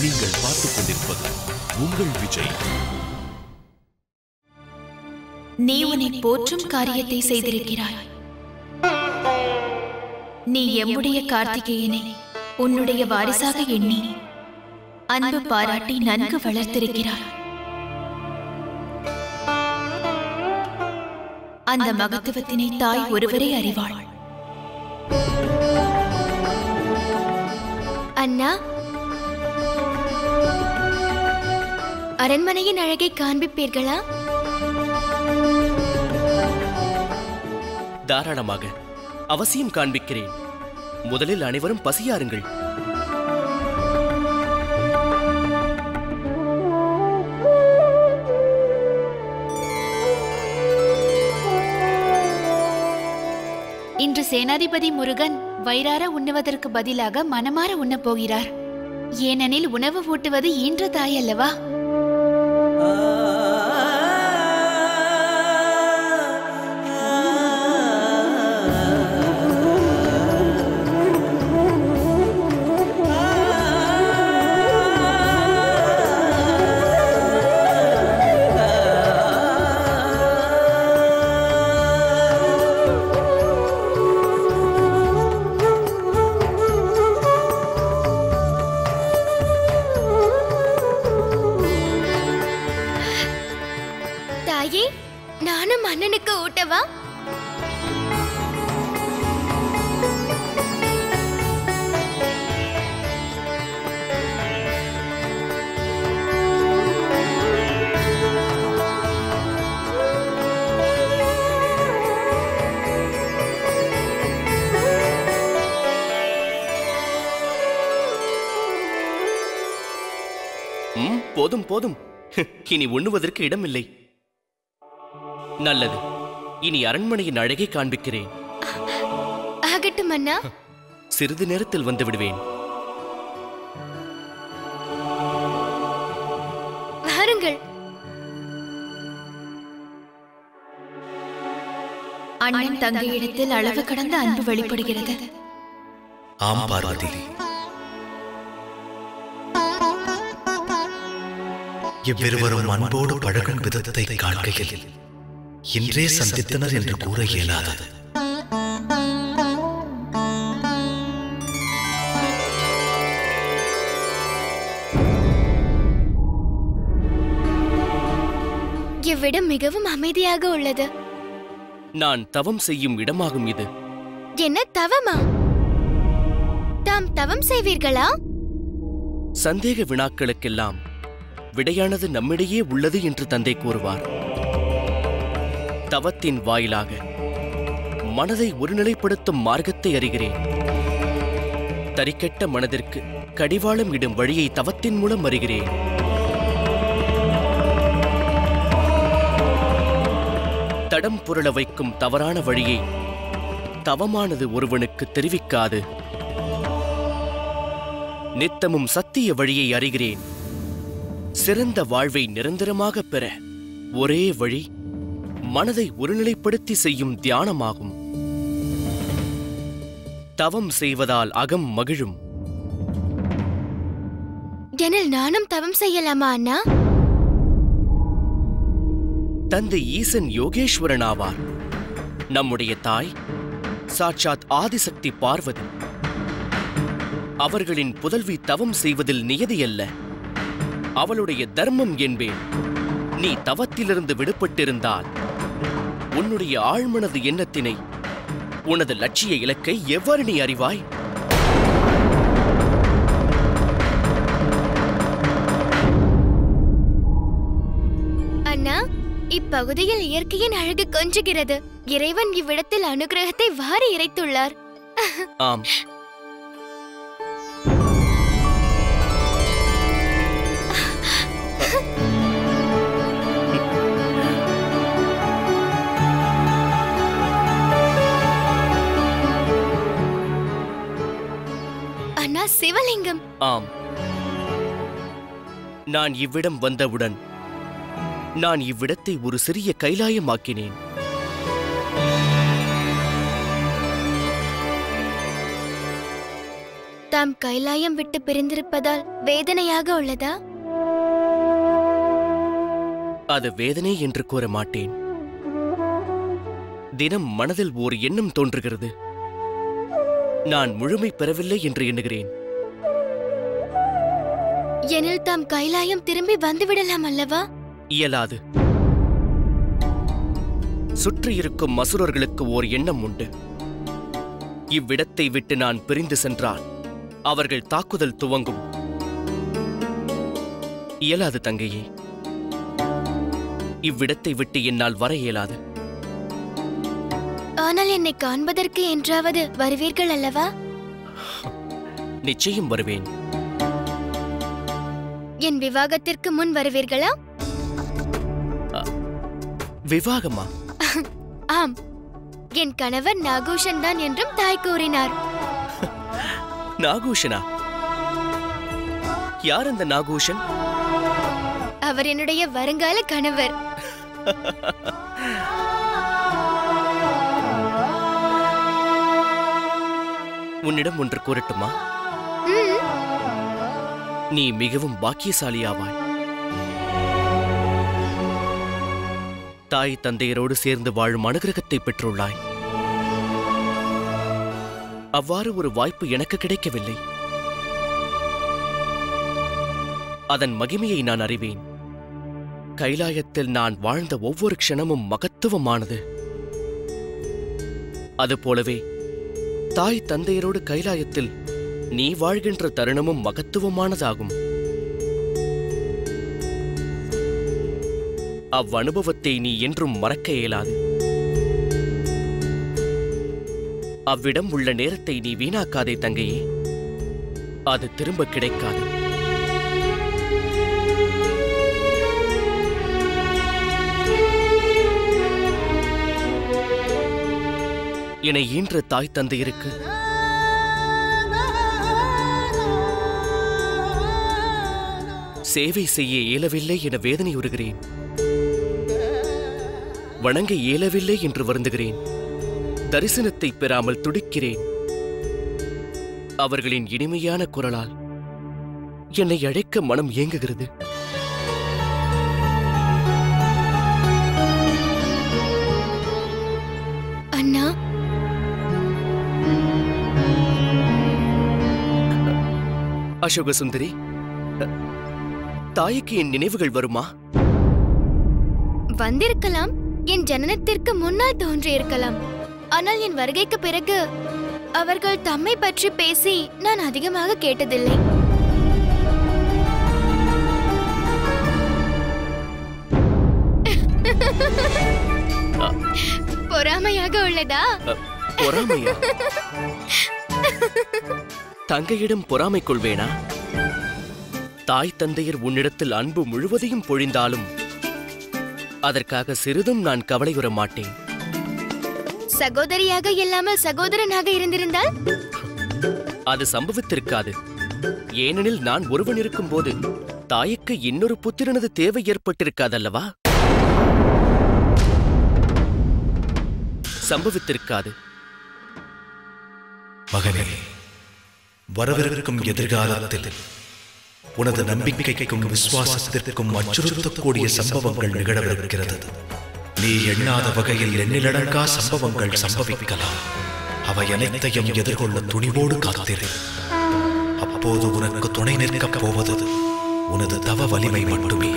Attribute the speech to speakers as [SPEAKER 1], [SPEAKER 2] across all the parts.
[SPEAKER 1] நீங்கள் பார்த்துக் கொண்டிருப்பது உங்கள் விஜய்.
[SPEAKER 2] நீ உன்னை போற்றும் காரியத்தை செய்திருக்கிறாய். நீ எம்முடைய கார்த்திகேயனை உன்னுடைய வாரிசாக எண்ணி அன்பு பாராட்டி நன்கு வளர்த்திருக்கிறாய். அந்த மகத்துவத்தினை தாய் ஒருவரே அறிவாள்.
[SPEAKER 3] அண்ணா, அரண்மனையின் அழகை காண்பிப்பீர்களா?
[SPEAKER 4] தாராளமாக, அவசியம் காண்பிக்கிறேன். முதலில் அனைவரும் பசியாருங்கள்.
[SPEAKER 2] இன்று சேனாதிபதி முருகன் வயிறார உண்ணுவதற்கு பதிலாக மனமாற உண்ணப் போகிறார். ஏனெனில் உணவு ஊட்டுவது ஈன்ற தாய் அல்லவா?
[SPEAKER 3] நானும் அண்ணனுக்கு ஊட்டவா?
[SPEAKER 4] போதும் போதும், இனி உண்ணுவதற்கு இடமில்லை. நல்லது, இனி அரண்மனையின் அழகை காண்பிக்கிறேன்.
[SPEAKER 3] ஆகட்டும் அண்ணா.
[SPEAKER 4] சிறிது நேரத்தில் வந்து விடுவேன்.
[SPEAKER 3] வாருங்கள்.
[SPEAKER 2] அண்ணன் தங்கையிடத்தில் அளவு கடந்த அன்பு வெளிப்படுகிறது.
[SPEAKER 1] ஆம் பார்வதி, இவ்விருவரும் அன்போடு பழகும் விதத்தை காண்கையில் இன்றே சந்தித்தனர் என்று கூற இயலாதது.
[SPEAKER 3] இவ்விடம் மிகவும் அமைதியாக உள்ளது.
[SPEAKER 4] நான் தவம் செய்யும் இடமாகும் இது.
[SPEAKER 3] என்ன தவமா? தாம் தவம் செய்வீர்களா?
[SPEAKER 4] சந்தேக வினாக்களுக்கெல்லாம் விடையானது நம்மிடையே உள்ளது என்று தந்தை கூறுவார். தவத்தின் வாயிலாக மனதை ஒருநிலைப்படுத்தும் மார்க்கத்தை அறிகிறேன். தரிக்கெட்ட மனதிற்கு கடிவாளம் இடும் வழியை தவத்தின் மூலம் அறிகிறேன். தடம் புரள வைக்கும் தவறான வழியை தவமானது ஒருவனுக்கு தெரிவிக்காது. நித்தமும் சத்திய வழியை அறிகிறேன். சிறந்த வாழ்வை நிரந்தரமாக பெற ஒரே வழி மனதை ஒருநிலைப்படுத்தி செய்யும் தியானமாகும். தவம் செய்வதால் அகம் மகிழும்.
[SPEAKER 3] எனில் நானும் தவம் செய்யலாமா அண்ணா?
[SPEAKER 4] தந்தை ஈசன் யோகேஸ்வரன் ஆவார். நம்முடைய தாய் சாட்சாத் ஆதிசக்தி பார்வதி. அவர்களின் புதல்வி தவம் செய்வதில் நியதியல்ல, அவளுடைய தர்மம் என்பேன். நீ தவத்திலிருந்து விடுபட்டிருந்தால் உன்னுடைய ஆழ்மனது எண்ணத்தினை, உனது லட்சிய இலக்கை எவ்வாறு நீ அறிவாய்?
[SPEAKER 3] அண்ணா, இப்பகுதியில் இயற்கையின் அழகு கொஞ்சுகிறது. இறைவன் இவ்விடத்தில் அனுகிரகத்தை வாரி இறைத்துள்ளார்.
[SPEAKER 4] ஆம்,
[SPEAKER 3] அண்ணா, சிவலிங்கம்.
[SPEAKER 4] ஆம், நான் இவ்விடம் வந்தவுடன் நான் இவ்விடத்தை ஒரு சிறிய கைலாயமாக்கினேன்.
[SPEAKER 3] தாம் கைலாயம் விட்டு பிரிந்திருப்பதால் வேதனையாக உள்ளதா?
[SPEAKER 4] அது வேதனை என்று கூற மாட்டேன். தினம் மனதில் ஓர் எண்ணம் தோன்றுகிறது. நான் முழுமை பெறவில்லை என்று எண்ணுகிறேன்.
[SPEAKER 3] எனில் தாம் கைலாயம் திரும்பி வந்துவிடலாம் அல்லவா?
[SPEAKER 4] இயலாது. சுற்றியிருக்கும் அசுரர்களுக்கு ஓர் எண்ணம் உண்டு. இவ்விடத்தை விட்டு நான் பிரிந்து சென்றால் அவர்கள் தாக்குதல் துவங்கும். இயலாது தங்கையே. இவ்விடத்தை விட்டு என்னால் வர இயலாது.
[SPEAKER 3] ஆனால் என்னை காண்பதற்கு என்றாவது வருவீர்கள் அல்லவா?
[SPEAKER 4] நிச்சயம் வருவேன்.
[SPEAKER 3] என் விவாகத்திற்கு முன் வருவீர்களா?
[SPEAKER 4] விவாகமா?
[SPEAKER 3] ஆம், என் கணவர் நாகூஷன் தான் என்றும் தாய் கூறினார்.
[SPEAKER 4] நாகூஷனா? யார் அந்த நாகூஷன்?
[SPEAKER 3] அவர் என்னுடைய வருங்கால கணவர்.
[SPEAKER 4] உன்னிடம் ஒன்று கூறட்டுமா? நீ மிகவும் பாக்கியசாலியாவாய். தாய் தந்தையரோடு சேர்ந்து வாழும் அனுகிரகத்தை பெற்றுள்ளாய். அவ்வாறு ஒரு வாய்ப்பு எனக்கு கிடைக்கவில்லை. அதன் மகிமையை நான் அறிவேன். கைலாயத்தில் நான் வாழ்ந்த ஒவ்வொரு க்ஷணமும் மகத்துவமானது. அதுபோலவே தாய் தந்தையரோடு கைலாயத்தில் நீ வாழ்கின்ற தருணமும் மகத்துவமானதாகும். அவ்வனுபவத்தை நீ என்றும் மறக்க இயலாது. அவ்விடம் உள்ள நேரத்தை நீ வீணாக்காதே தங்கையே. அது திரும்ப கிடைக்காது. என்னை ஈன்ற தாய் தந்தையருக்கு சேவை செய்ய இயலவில்லை என வேதனையுறுகிறேன். வணங்க இயலவில்லை என்று வருந்துகிறேன். தரிசனத்தை பெறாமல் துடிக்கிறேன். அவர்களின் இனிமையான குரலால் என்னை அழைக்க மனம் ஏங்குகிறது.
[SPEAKER 3] அண்ணா,
[SPEAKER 4] அசோக சுந்தரி, தாய்க்கு என் நினைவுகள் வருமா?
[SPEAKER 3] வந்திருக்கலாம். என் ஜனனத்திற்கு முன்னால் தோன்றியிருக்கலாம். ஆனால் என் வருகைக்கு பிறகு அவர்கள் தம்மை பற்றி பேசி நான் அதிகமாக கேட்டதில்லை. பொறாமையாக உள்ளதா?
[SPEAKER 4] பொறாமையா? தங்கையிடம் பொறாமை கொள்வேனா? தாய் தந்தையர் உன்னிடத்தில் அன்பு முழுவதையும் பொழிந்தாலும் அதற்காக சிறிதும் நான் கவலையுற மாட்டேன்.
[SPEAKER 3] சகோதரியாக இல்லாமல் சகோதரனாக இருந்திருந்தால்
[SPEAKER 4] அது சம்பவித்திருக்காது. ஏனெனில் நான் ஒருவன் இருக்கும் போது தாய்க்கு இன்னொரு புத்திரனது தேவை ஏற்பட்டிருக்காதல்லவா? சம்பவித்திருக்காது.
[SPEAKER 1] மகனே, வரவிருக்கும் எதிர்காலத்தில் உனது நம்பிக்கைக்கும் விசுவாசத்திற்கும் அச்சுறுத்தக்கூடிய சம்பவங்கள் நிகழவிருக்கிறது. நீ எண்ணாத வகையில் எண்ணிலடங்கா சம்பவங்கள் சம்பவிக்கலாம். அவை அனைத்தையும் எதிர்கொள்ள துணிவோடு காத்திரு. அப்போது உனக்கு துணை நிற்கப் போவது உனது தவ வலிமை மட்டுமே.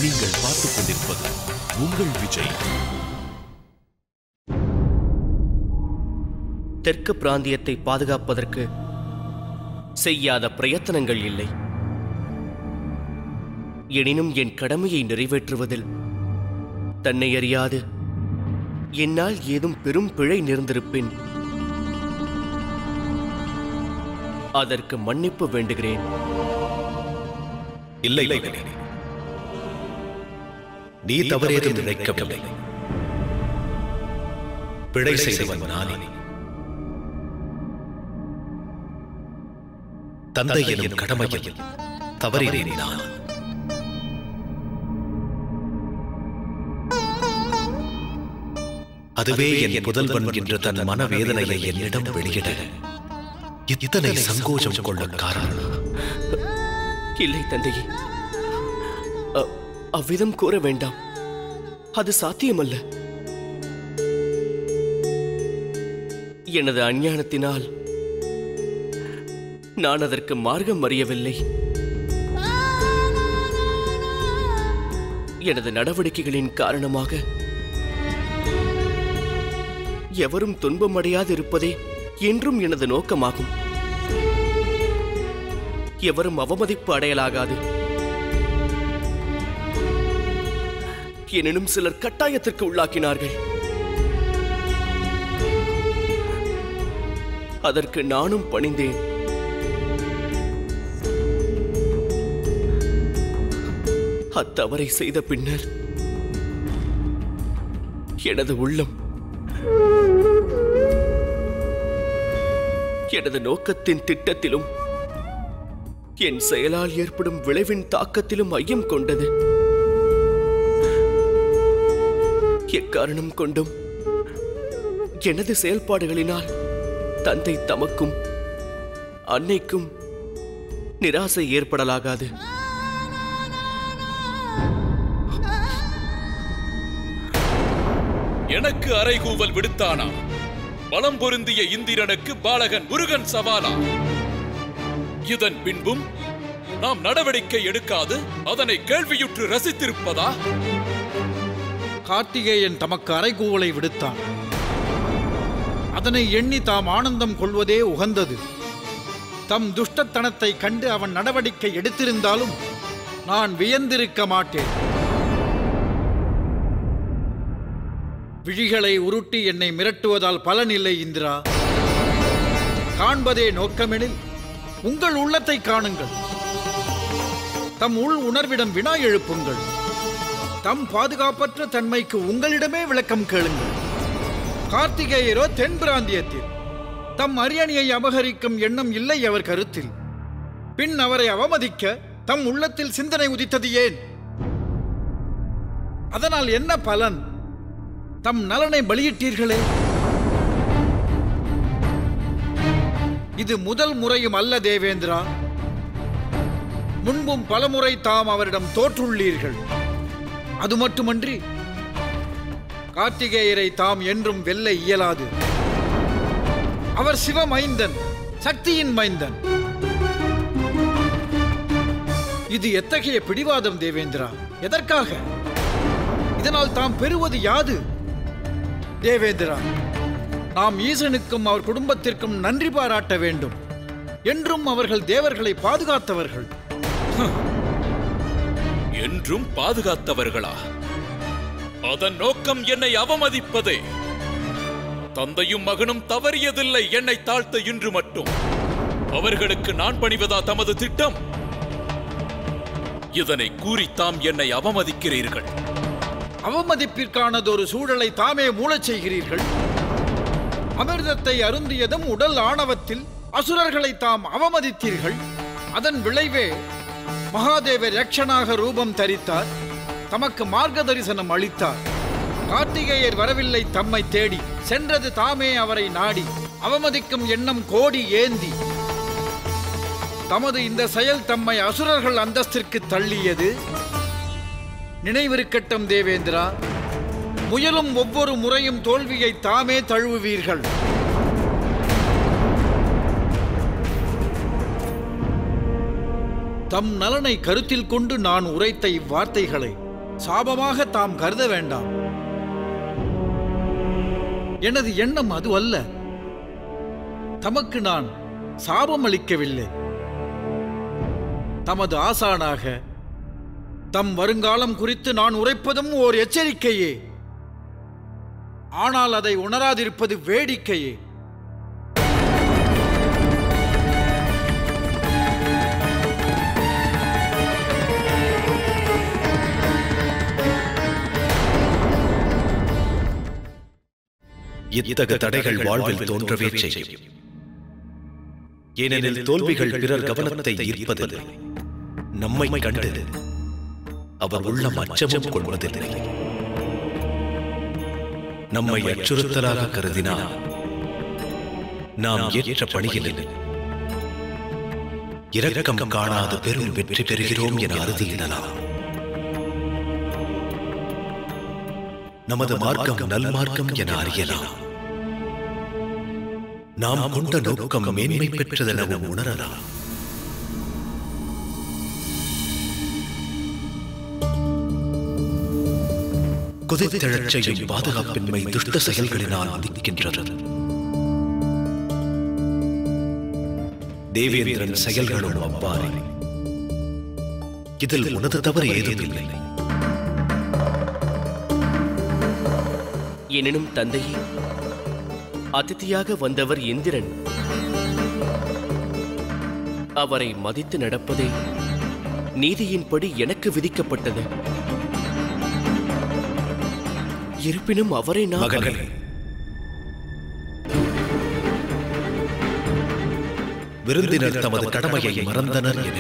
[SPEAKER 5] நீங்கள் பார்த்துக் கொண்டிருப்பது உங்கள் விஜய்.
[SPEAKER 4] தெற்கு பிராந்தியத்தை பாதுகாப்பதற்கு செய்யாத பிரயத்தனங்கள் இல்லை. எனினும் என் கடமையை நிறைவேற்றுவதில் தன்னை அறியாது என்னால் ஏதும் பெரும் பிழை நேர்ந்திருப்பேன். அதற்கு மன்னிப்பு வேண்டுகிறேன்.
[SPEAKER 1] இல்லை மகனே, நீ தவறேதும் நினைக்கவில்லை. பிழை செய்தவன் நானே. தந்தை எனும் கடமையில் தவறினேன் நான். அதுவே என் புதல்வன் என்ற தன் மனவேதனையை என்னிடம் வெளியிட இத்தனை சங்கோஜம் கொள்ள காரணம்.
[SPEAKER 4] இல்லை தந்தையே, அவ்விதம் கூற வேண்டாம். அது சாத்தியமல்ல. எனது அஞ்ஞானத்தினால் நான் அதற்கு மார்க்கம் அறியவில்லை. எனது நடவடிக்கைகளின் காரணமாக எவரும் துன்பமடையாதிருப்பதே என்றும் எனது நோக்கமாகும். எவரும் அவமதிப்பு அடையலாகாது. எனினும் சிலர் கட்டாயத்திற்கு உள்ளாக்கினார்கள். அதற்கு நானும் பணிந்தேன். அத்தவறை செய்த பின்னர் எனது உள்ளம் எனது நோக்கத்தின் திட்டத்திலும் என் செயலால் ஏற்படும் விளைவின் தாக்கத்திலும் ஐயம் கொண்டது. எக்காரணம் கொண்டும் எனது செயல்பாடுகளினால் தந்தை தமக்கும் அன்னைக்கும் நிராசை ஏற்படலாகாது.
[SPEAKER 6] எனக்கு அறைகூவல் விடுத்தானா? பலம் பொருந்திய இந்திரனுக்கு பாலகன் முருகன் சவாலா? இதன் பின்பும் நாம் நடவடிக்கை எடுக்காது அதனை கேள்வியுற்று ரசித்திருப்பதா?
[SPEAKER 7] கார்த்திகேயன் தமக்கு அறைகூவலை விடுத்தான். அதனை எண்ணி தாம் ஆனந்தம் கொள்வதே உகந்தது. தம் துஷ்டத்தனத்தை கண்டு அவன் நடவடிக்கை எடுத்திருந்தாலும் நான் வியந்திருக்க மாட்டேன். விழிகளை உருட்டி என்னை மிரட்டுவதால் பலனில்லை இந்திரா. காண்பதே நோக்கமெனில் உங்கள் உள்ளத்தை காணுங்கள். தம் உள் உணர்விடம் வினா எழுப்புங்கள். தம் பாதுகாப்பற்ற தன்மைக்கு உங்களிடமே விளக்கம் கேளுங்கள். கார்த்திகேயரோ தென் பிராந்தியத்தில். தம் அரியணையை அபகரிக்கும் எண்ணம் இல்லை அவர் கருத்தில். பின் அவரை அவமதிக்க தம் உள்ளத்தில் சிந்தனை உதித்தது ஏன்? அதனால் என்ன பலன்? தம் நலனை பலியிட்டீர்களே. இது முதல் முறையும் அல்ல தேவேந்திரா. முன்பும் பலமுறை தாம் அவரிடம் தோற்றுள்ளீர்கள். அது மட்டுமன்றி கார்த்திகேயரை தாம் என்றும் வெல்ல இயலாது. அவர் சிவமைந்தன், சக்தியின் மைந்தன். இது எத்தகைய பிடிவாதம் தேவேந்திரா? எதற்காக? இதனால் தாம் பெறுவது யாது? தேவேந்திரா, நாம் ஈசனுக்கும் அவர் குடும்பத்திற்கும் நன்றி பாராட்ட வேண்டும். என்றும் அவர்கள் தேவர்களை பாதுகாத்தவர்கள்.
[SPEAKER 6] என்றும் பாதுகாத்தவர்களா? அதன் நோக்கம் என்னை அவமதிப்பதே. தந்தையும் மகனும் தவறியதில்லை என்னை தாழ்த்த இன்று மட்டும். அவர்களுக்கு நான் பணிவதா தமது திட்டம்? இதனை கூறித்தாம் என்னை அவமதிக்கிறீர்கள்.
[SPEAKER 7] அவமதிப்பிற்கானதொரு சூழலை தாமே மூலச் செய்கிறீர்கள். அமிர்தத்தை அருந்தியதும் உடல் ஆணவத்தில் அசுரர்களை தாம் அவமதித்தீர்கள். அதன் விளைவே மகாதேவர் யக்ஷனாக ரூபம் தரித்தார். தமக்கு மார்க்க தரிசனம் அளித்தார். கார்த்திகேயர் வரவில்லை தம்மை தேடி, சென்றது தாமே அவரை நாடி. அவமதிக்கும் எண்ணம் கோடி ஏந்தி தமது இந்த செயல் தம்மை அசுரர்கள் அந்தஸ்திற்கு தள்ளியது. நினைவிருக்கட்டும் தேவேந்திரா, முயலும் ஒவ்வொரு முறையும் தோல்வியை தாமே தழுவுவீர்கள். தம் நலனை கருத்தில் கொண்டு நான் உரைத்த இவ்வார்த்தைகளை சாபமாக தாம் கருத வேண்டாம். எனது எண்ணம் அது அல்ல. தமக்கு நான் சாபம் அளிக்கவில்லை. தமது ஆசானாக தம் வருங்காலம் குறித்து நான் உரைப்பதும் ஓர் எச்சரிக்கையே. ஆனால் அதை உணராதிருப்பது வேடிக்கையே.
[SPEAKER 1] இத்தகு தடைகள் வாழ்வில் தோன்றவே செய்யும். ஏனெனில் தோல்விகள் பிறர் கவனத்தை ஈர்ப்பதில்லை. நம்மை கண்டு அவர் உள்ளம் அச்சமும் கொள்வதில்லை. நம்மை அச்சுறுத்தலாக கருதினால் நாம் ஏற்ற பணியில் இரக்கம் காணாத பெரும் வெற்றி பெறுகிறோம் என அறுதியிடலாம். நமது மார்க்கம் நல்மார்க்கம் என அறியலாம். நாம் கொண்ட நோக்கம் மேன்மை பெற்றதெனவும் உணரலாம். குதித்தெழச் செய்யும் பாதுகாப்பின்மை துஷ்ட செயல்களினால் உதிக்கின்றது. தேவேந்திரன் செயல்களும் அவ்வாறே. இதில் உனது தவறு ஏதும் இல்லை.
[SPEAKER 4] எனினும் தந்தையே, அதிதியாக வந்தவர் இந்திரன். அவரை மதித்து நடப்பதே நீதியின்படி எனக்கு விதிக்கப்பட்டது. இருப்பினும் அவரை
[SPEAKER 1] மகனே, விருந்தினர் தமது கடமையை மறந்தனர் என,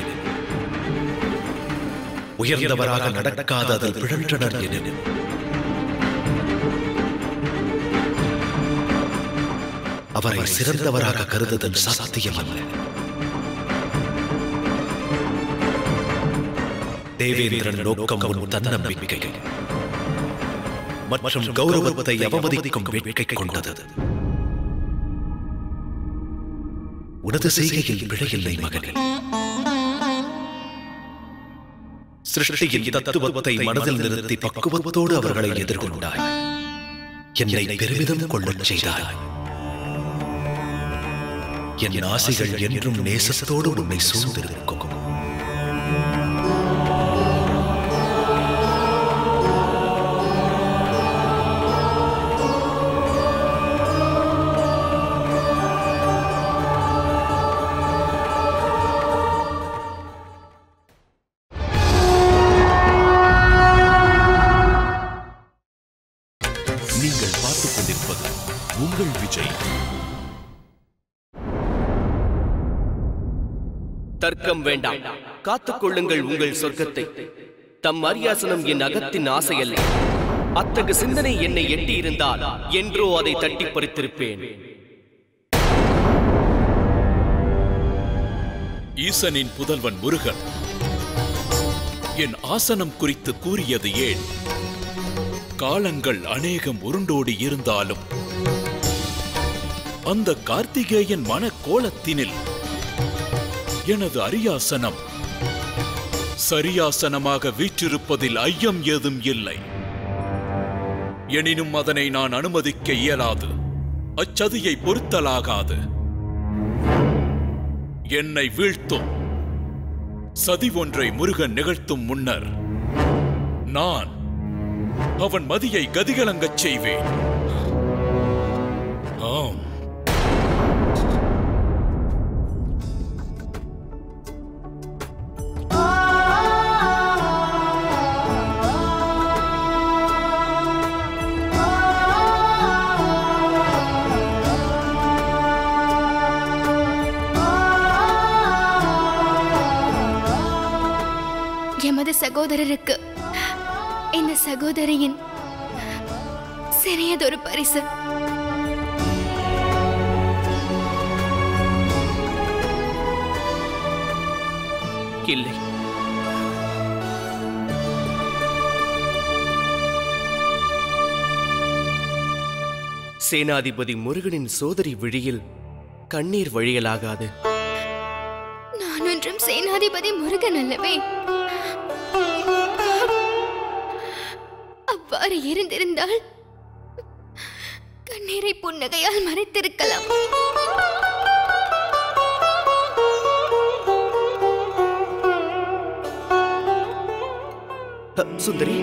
[SPEAKER 1] உயர்ந்தவராக நடக்காததில் பிழன்றனர் என, அவரை சிறந்தவராக கருதுதல் சாத்தியமல்ல. தேவேந்திரன் நோக்கம் உன் தன்னம்பிக்கை மற்றும் கௌரவத்தை அவமதிக்கும் வேட்கை கொண்டது. உனது செய்கையில் பிழையில்லை மகனே. சிருஷ்டியின் தத்துவத்தை மனதில் நிறுத்தி பக்குவத்தோடு அவர்களை எதிர்கொண்டாய். என்னை பெருமிதம் கொள்ளச் செய்தாய். என் ஆசைகள் என்றும் நேசத்தோடு உன்னை சூழ்ந்திருக்கும்.
[SPEAKER 5] நீங்கள் பார்த்துக் கொண்டிருப்பது உங்கள் விஜய்.
[SPEAKER 4] தர்க்கம் வேண்டாம், காத்துக் கொள்ளுங்கள் உங்கள் சொர்க்கத்தை. தம் அரியாசனம் என் அகத்தின் ஆசையல்ல. அத்தகு சிந்தனை என்னை எட்டியிருந்தால் என்றோ அதை தட்டி பறித்திருப்பேன்.
[SPEAKER 6] ஈசனின் புதல்வன் முருகன் என் ஆசனம் குறித்து கூறியது ஏன்? காலங்கள் அநேகம் உருண்டோடி இருந்தாலும் அந்த கார்த்திகேயன் மன கோலத்தினில் எனது அரியாசனம் சரியாசனமாக வீற்றிருப்பதில் ஐயம் ஏதும் இல்லை. எனினும் அதனை நான் அனுமதிக்க இயலாது. அச்சதியை பொறுத்தலாகாது. என்னை வீழ்த்தும் சதி ஒன்றை முருகன் நிகழ்த்தும் முன்னர் நான் அவன் மதியை கதிகலங்கச் செய்வேன். ஆம்,
[SPEAKER 3] எமது சகோதரருக்கு இந்த சகோதரியின் சிறியதொரு பரிசு.
[SPEAKER 4] இல்லை, சேனாதிபதி முருகனின் சோதரி விழியில் கண்ணீர் வழியலாகாது.
[SPEAKER 3] நான் ஒன்றும் சேனாதிபதி முருகன் அல்லவே. அவ்வாறு இருந்திருந்தால் கண்ணீரை புன்னகையால் மறைத்திருக்கலாம்.
[SPEAKER 4] சுந்தரி,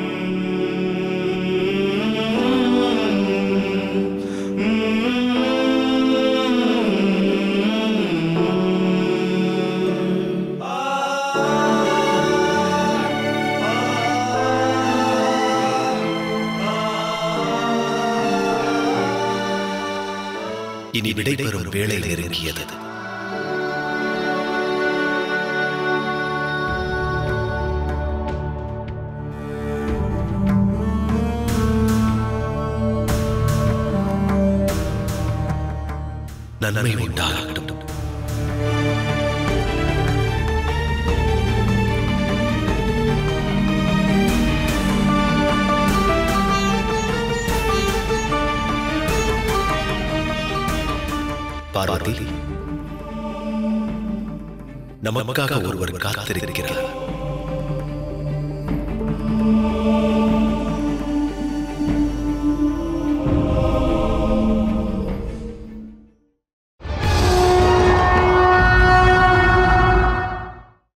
[SPEAKER 1] இனி விடைபெறும் வேளை நெருங்கியது. நன்மை உண்டாகட்டும். பார்வதி, நமக்காக ஒருவர் காத்திருக்கிறார்.